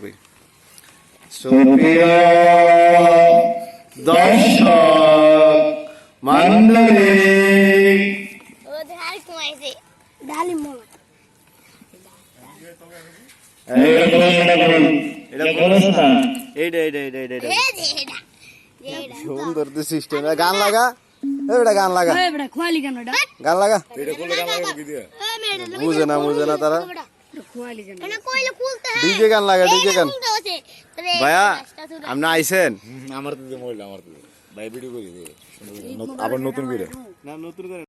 কই সুপ্রিয় দর্শক মণ্ডলী সুন্দর সিস্টেম গান লাগা গান লাগা গান লাগা বুঝে না তারা ডিজে গান লাগা ডিজে গান ভাইয়া আপনি আইছেন আমার তো ভাই ভিডিও করি আবার নতুন করে